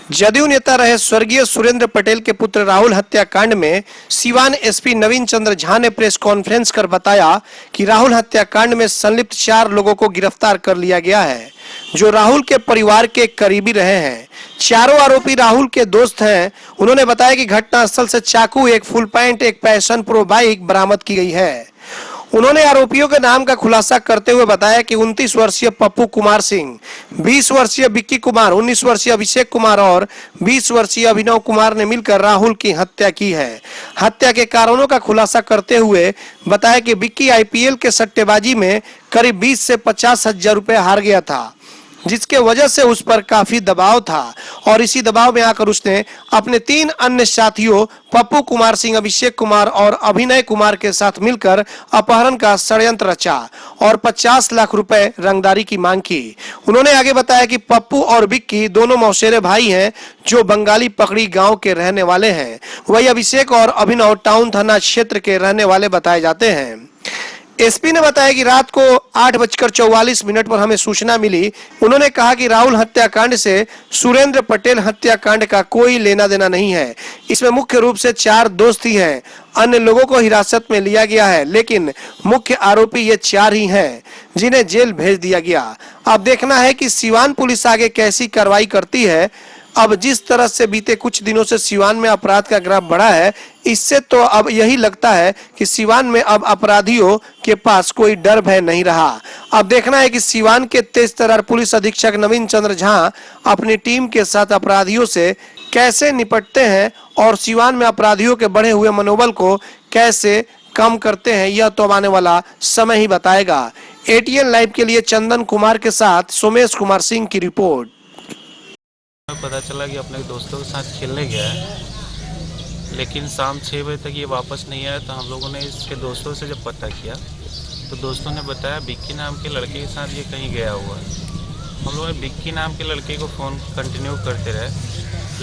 जदयू नेता रहे स्वर्गीय सुरेंद्र पटेल के पुत्र राहुल हत्याकांड में सीवान एसपी नवीन चंद्र झा ने प्रेस कॉन्फ्रेंस कर बताया कि राहुल हत्याकांड में संलिप्त 4 लोगों को गिरफ्तार कर लिया गया है, जो राहुल के परिवार के करीबी रहे हैं। चारों आरोपी राहुल के दोस्त हैं। उन्होंने बताया कि घटनास्थल से चाकू, एक फुल पैंट, एक पैशन प्रो बाइक बरामद की गई है। उन्होंने आरोपियों के नाम का खुलासा करते हुए बताया कि 29 वर्षीय पप्पू कुमार सिंह, 20 वर्षीय विक्की कुमार, 19 वर्षीय अभिषेक कुमार और 20 वर्षीय अभिनव कुमार ने मिलकर राहुल की हत्या की है। हत्या के कारणों का खुलासा करते हुए बताया कि विक्की आईपीएल के सट्टेबाजी में करीब 20 से 50 हजार रुपए हार गया था, जिसके वजह से उस पर काफी दबाव था और इसी दबाव में आकर उसने अपने 3 अन्य साथियों पप्पू कुमार सिंह, अभिषेक कुमार और अभिनय कुमार के साथ मिलकर अपहरण का षड्यंत्र रचा और 50 लाख रुपए रंगदारी की मांग की। उन्होंने आगे बताया कि पप्पू और विक्की दोनों मौसेरे भाई हैं, जो बंगाली पकड़ी गांव के रहने वाले हैं। वही अभिषेक और अभिनव टाउन थाना क्षेत्र के रहने वाले बताए जाते हैं। एसपी ने बताया कि रात को 8:44 पर हमें सूचना मिली। उन्होंने कहा कि राहुल हत्याकांड से सुरेंद्र पटेल हत्याकांड का कोई लेना देना नहीं है। इसमें मुख्य रूप से 4 दोस्त ही हैं। अन्य लोगों को हिरासत में लिया गया है, लेकिन मुख्य आरोपी ये 4 ही हैं, जिन्हें जेल भेज दिया गया। अब देखना है कि सीवान पुलिस आगे कैसी कार्रवाई करती है। अब जिस तरह से बीते कुछ दिनों से सीवान में अपराध का ग्राफ बढ़ा है, इससे तो अब यही लगता है कि सीवान में अब अपराधियों के पास कोई डर भय नहीं रहा। अब देखना है कि सीवान के तेज तर्रार पुलिस अधीक्षक नवीन चंद्र झा अपनी टीम के साथ अपराधियों से कैसे निपटते हैं और सीवान में अपराधियों के बढ़े हुए मनोबल को कैसे कम करते हैं, यह तो आने वाला समय ही बताएगा। एटीएन लाइव के लिए चंदन कुमार के साथ सोमेश कुमार सिंह की रिपोर्ट। पता चला कि अपने दोस्तों के साथ खेलने गया है, लेकिन शाम 6 बजे तक ये वापस नहीं आया। तो हम लोगों ने इसके दोस्तों से जब पता किया तो दोस्तों ने बताया विक्की नाम के लड़के के साथ ये कहीं गया हुआ है। हम लोगों ने विक्की नाम के लड़के को फ़ोन कंटिन्यू करते रहे,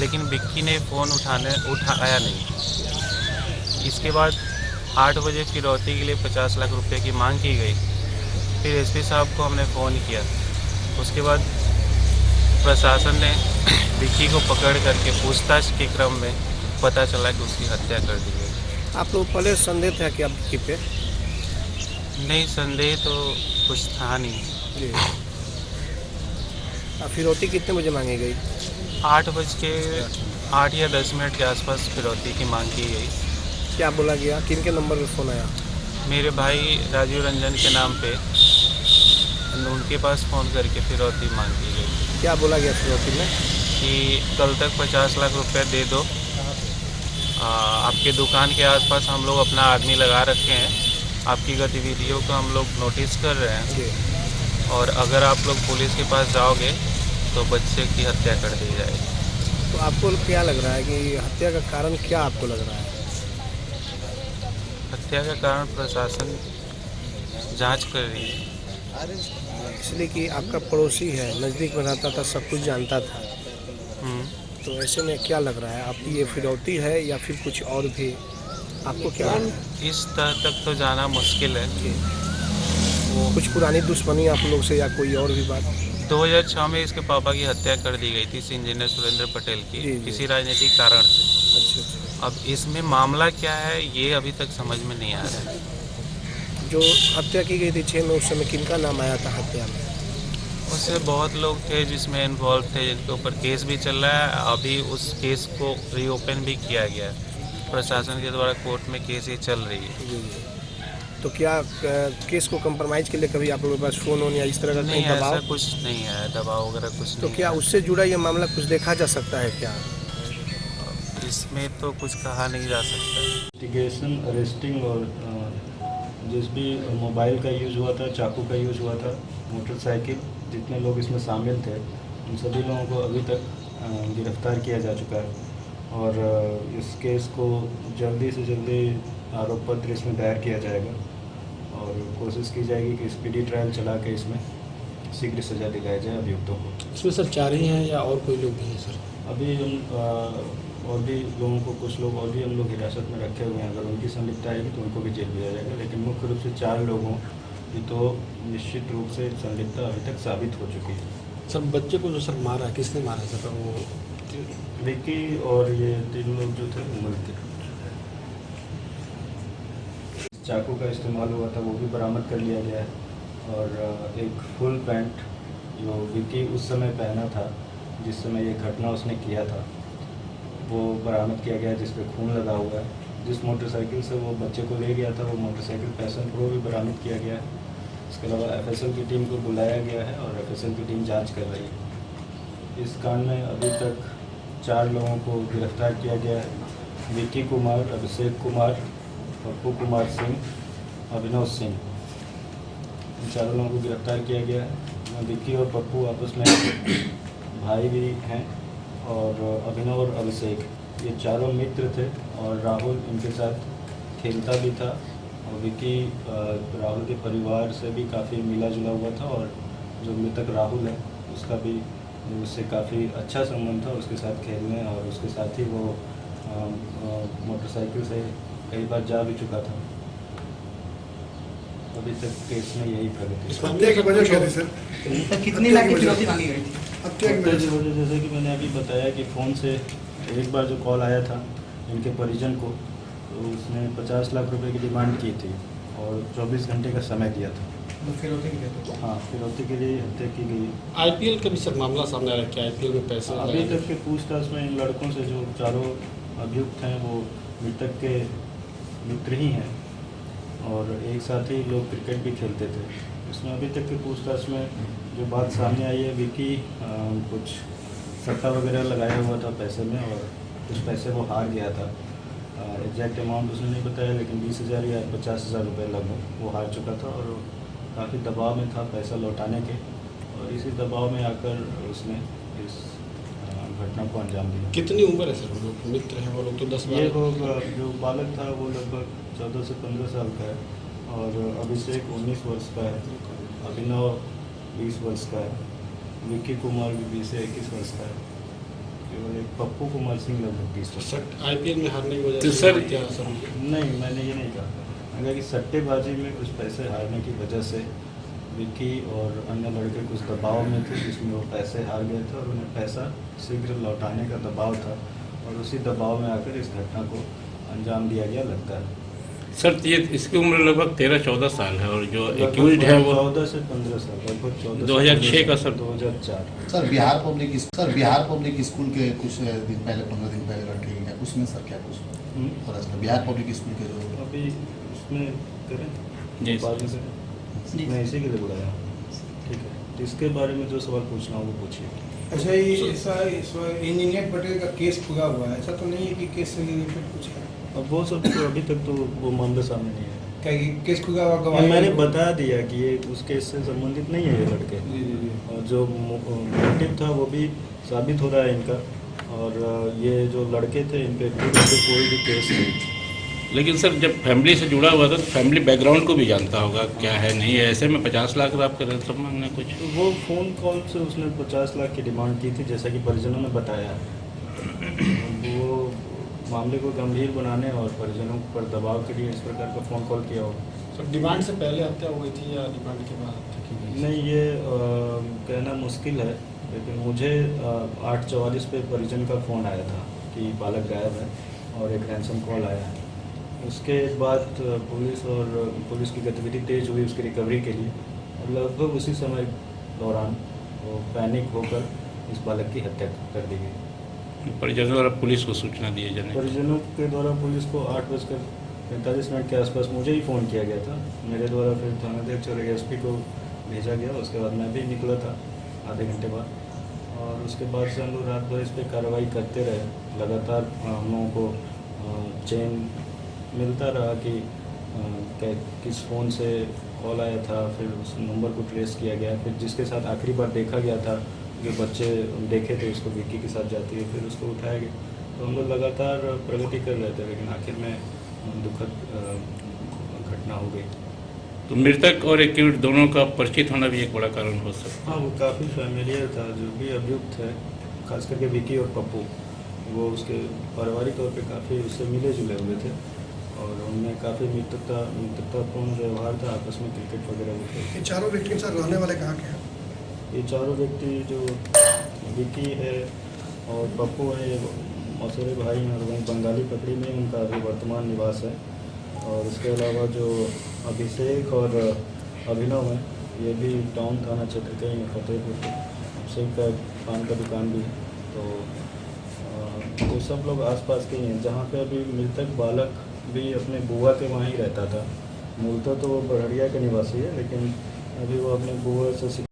लेकिन विक्की ने फ़ोन उठाया नहीं। इसके बाद 8 बजे फिरौती के लिए 50 लाख रुपए की मांग की गई। फिर एसपी साहब को हमने फ़ोन किया। उसके बाद प्रशासन ने विक्की को पकड़ करके पूछताछ के क्रम में पता चला कि उसकी हत्या कर दी गई। आप लोग पहले संदेह था क्या विक्की पे? नहीं, संदेह तो कुछ था नहीं जी। फिरौती कितने बजे मांगी गई? 8 या 10 मिनट के आसपास फिरौती की मांग की गई। क्या बोला गया? किन के नंबर पे फ़ोन आया? मेरे भाई राजीव रंजन के नाम पे उनके पास फ़ोन करके फिरौती मांग की गई। क्या बोला गया फिरौती में? कि कल तक 50 लाख रुपए दे दो, आपके दुकान के आसपास हम लोग अपना आदमी लगा रखे हैं, आपकी गतिविधियों को हम लोग नोटिस कर रहे हैं, और अगर आप लोग पुलिस के पास जाओगे तो बच्चे की हत्या कर दी जाएगी। तो आपको क्या लग रहा है कि हत्या का कारण क्या आपको लग रहा है? हत्या का कारण प्रशासन जांच कर रही है। इसलिए कि आपका पड़ोसी है, नज़दीक में रहता था, सब कुछ जानता था। तो ऐसे में क्या लग रहा है, आपकी ये फिरौती है या फिर कुछ और भी? आपको क्या इस तरह तक तो जाना मुश्किल है। वो कुछ पुरानी दुश्मनी आप लोग से या कोई और भी बात? 2006 में इसके पापा की हत्या कर दी गई थी, इंजीनियर सुरेंद्र पटेल की, किसी राजनीतिक कारण से। अच्छा। अब इसमें मामला क्या है ये अभी तक समझ में नहीं आ रहा है। जो हत्या की गई थी 6 में, उस समय किनका नाम आया था हत्या में? उससे बहुत लोग थे जिसमें इन्वॉल्व थे, जिनके ऊपर केस भी चल रहा है। अभी उस केस को रीओपन भी किया गया है, प्रशासन के द्वारा कोर्ट में केस ये चल रही है। तो क्या केस को कंप्रोमाइज़ के लिए कभी आप लोगों के पास फ़ोन या इस तरह का नहीं, दबाव? ऐसा कुछ नहीं है, दबाव वगैरह कुछ तो नहीं। क्या उससे जुड़ा ये मामला कुछ देखा जा सकता है क्या? इसमें तो कुछ कहा नहीं जा सकता। इन्वेस्टिगेशन, अरेस्टिंग और जिस भी मोबाइल का यूज़ हुआ था, चाकू का यूज़ हुआ था, मोटरसाइकिल, जितने लोग इसमें शामिल थे उन सभी लोगों को अभी तक गिरफ्तार किया जा चुका है। और इस केस को जल्दी से जल्दी आरोप पत्र इसमें दायर किया जाएगा और कोशिश की जाएगी कि स्पीडी ट्रायल चला के इसमें शीघ्र सज़ा दिलाई जाए अभियुक्तों को। इसमें सर 4 ही हैं या और कोई लोग भी हैं सर? अभी हम और भी लोगों को, कुछ लोग और भी हम लोग हिरासत में रखे हुए हैं। अगर उनकी संलिप्तता आएगी तो उनको भी जेल भेजा जाएगा, लेकिन मुख्य रूप से 4 लोगों की तो निश्चित रूप से संलिप्तता अभी तक साबित हो चुकी है। सर बच्चे को जो सर मारा, किसने मारा सर? वो विक्की और ये 3 लोग जो थे वो मिलते चाकू का इस्तेमाल हुआ था वो भी बरामद कर लिया गया है और एक फुल पैंट जो विक्की उस समय पहना था जिस समय ये घटना उसने किया था वो बरामद किया गया जिस पर खून लगा हुआ है। जिस मोटरसाइकिल से वो बच्चे को ले गया था वो मोटरसाइकिल पैशन प्रो भी बरामद किया गया है। इसके अलावा एफएसएल की टीम को बुलाया गया है और एफएसएल की टीम जांच कर रही है। इस कांड में अभी तक 4 लोगों को गिरफ्तार किया गया है। विक्की कुमार, अभिषेक कुमार, पप्पू कुमार सिंह, अभिनव सिंह, इन 4 लोगों को गिरफ्तार किया गया है। विक्की और पप्पू आपस में भाई भी हैं और अभिनव और अभिषेक ये चारों मित्र थे और राहुल इनके साथ खेलता भी था और विक्की राहुल के परिवार से भी काफ़ी मिला जुला हुआ था और जो मृतक राहुल है उसका भी उससे काफ़ी अच्छा संबंध था उसके साथ खेलने और उसके साथ ही वो मोटरसाइकिल से कई बार जा भी चुका था। अभी तक केस में यही प्रगति है। हत्या की वजह क्या थी सर? कितनी लाख की फिरौती मांगी गई थी? हत्या की हत्या वजह की वजह जैसे कि मैंने अभी बताया कि फ़ोन से एक बार जो कॉल आया था इनके परिजन को तो उसने 50 लाख रुपए की डिमांड की थी और 24 घंटे का समय दिया था। फिरौती की देते? हाँ, फिरौती के लिए हत्या की गई। आईपीएल का भी सर मामला सामने आया कि आईपीएल में पैसे अभी तक के पूछताछ में इन लड़कों से जो चारों अभियुक्त हैं वो मृतक के मित्र ही हैं और एक साथ ही लोग क्रिकेट भी खेलते थे। इसमें अभी तक की पूछताछ में जो बात सामने आई है विक्की कुछ सट्टा वगैरह लगाया हुआ था पैसे में और कुछ पैसे वो हार गया था। एग्जैक्ट अमाउंट उसने नहीं बताया लेकिन 20,000 या 50,000 रुपये लगभग वो हार चुका था और काफ़ी दबाव में था पैसा लौटाने के और इसी दबाव में आकर उसने इस घटना को अंजाम दिया। कितनी उम्र है सर वो लोग मित्र हैं वो लोग तो 10 ये लोग जो बालक था वो लगभग 14 से 15 साल का है और अभिषेक 19 वर्ष का है, अभिनव 20 वर्ष का है, विक्की कुमार भी 20 से 21 वर्ष का है, केवल एक पप्पू कुमार सिंह लगभग 20 वर्ष। आईपीएल में हारने की वजह तो से सर क्या सर? नहीं, मैंने ये नहीं कहा। मैंने कहा कि सट्टेबाजी में कुछ पैसे हारने की वजह से विक्की और अन्य लड़के कुछ दबाव में थे जिसमें वो पैसे हार गए थे और उन्हें पैसा शीघ्र लौटाने का दबाव था और उसी दबाव में आकर इस घटना को अंजाम दिया गया लगता है। सर ये इसकी उम्र लगभग 13-14 साल है और जो एक्यूज्ड है वो 14 से 15 साल, लगभग 14 2006 का sir 2004। Sir Bihar public school के कुछ दिन पहले 15 दिन पहले लड़के गया उसमें सर क्या कुछ पता चला? बिहार पब्लिक स्कूल के जो अभी उसमें करें जी बाद में करें, मैं इसी के लिए बुलाया हूँ। ठीक है, तो इसके बारे में जो सवाल पूछना हो वो पूछिए। अच्छा, ये ऐसा इंजीनियर पटेल का केस पूरा हुआ है, ऐसा तो नहीं है कि केस से रिलेटेड कुछ है? अब वो सब तो अभी तक तो वो मामला सामने नहीं है। क्या ये केस पूरा हुआ गवाही? मैंने बता दिया कि ये उस केस से संबंधित नहीं है ये लड़के और जो मोटिव था वो भी साबित हो रहा है इनका और ये जो लड़के थे इन पे कोई भी केस नहीं। लेकिन सर जब फैमिली से जुड़ा हुआ था तो फैमिली बैकग्राउंड को भी जानता होगा क्या है नहीं है, ऐसे में 50 लाख आप कर सब मांगना कुछ तो वो फ़ोन कॉल से उसने 50 लाख की डिमांड की थी जैसा कि परिजनों ने बताया। वो मामले को गंभीर बनाने और परिजनों पर दबाव के लिए इस प्रकार का फ़ोन कॉल किया होगा। सर डिमांड से पहले हत्या हो गई थी या डिमांड के बाद हत्या की गई? नहीं, ये कहना मुश्किल है लेकिन मुझे 8:44 पे परिजन का फ़ोन आया था कि बालक गायब है और एक रैंसम कॉल आया है। उसके बाद पुलिस की गतिविधि तेज़ हुई उसकी रिकवरी के लिए और लगभग उसी समय दौरान वो पैनिक होकर इस बालक की हत्या कर दी गई। परिजनों द्वारा पुलिस को सूचना दिए जाने परिजनों के द्वारा पुलिस को 8:45 के आसपास मुझे ही फ़ोन किया गया था। मेरे द्वारा फिर थानाध्यक्ष और एसपी को भेजा गया। उसके बाद मैं भी निकला था आधे घंटे बाद और उसके बाद से हम लोग रात भर इस पर कार्रवाई करते रहे। लगातार हम लोगों को चेन मिलता रहा कि किस फ़ोन से कॉल आया था, फिर उस नंबर को ट्रेस किया गया, फिर जिसके साथ आखिरी बार देखा गया था जो बच्चे देखे थे उसको विक्की के साथ जाती है, फिर उसको उठाया गया। तो हम लोग लगातार प्रगति कर रहे थे लेकिन आखिर में दुखद घटना हो गई। तो मृतक और एक्यूज्ड दोनों का परिचित होना भी एक बड़ा कारण हो सकता है। हाँ, वो काफ़ी फैमिलियर था। जो भी अभियुक्त है खास करके विक्की और पप्पू वो उसके पारिवारिक तौर पे काफ़ी उससे मिले जुले हुए थे और उनमें काफ़ी मित्रतापूर्ण व्यवहार था, आपस में क्रिकेट वगैरह भी खेलते। ये चारों व्यक्ति सर रहने वाले कहाँ के हैं? ये चारों व्यक्ति जो विक्की है और पप्पू है ये मौसेरे भाई हैं और वहीं बंगाली पकड़ी में उनका अभी वर्तमान निवास है। और इसके अलावा जो अभिषेक और अभिनव है ये भी टाउन थाना क्षेत्र के ही हैं, फतेहपुर के। अभिषेक का पान का दुकान भी है। तो सब लोग आसपास के ही हैं। जहाँ पे अभी मृतक बालक भी अपने बुआ के वहाँ ही रहता था। मूलतः तो वो बड़हरिया के निवासी है, लेकिन अभी वो अपने बुआ से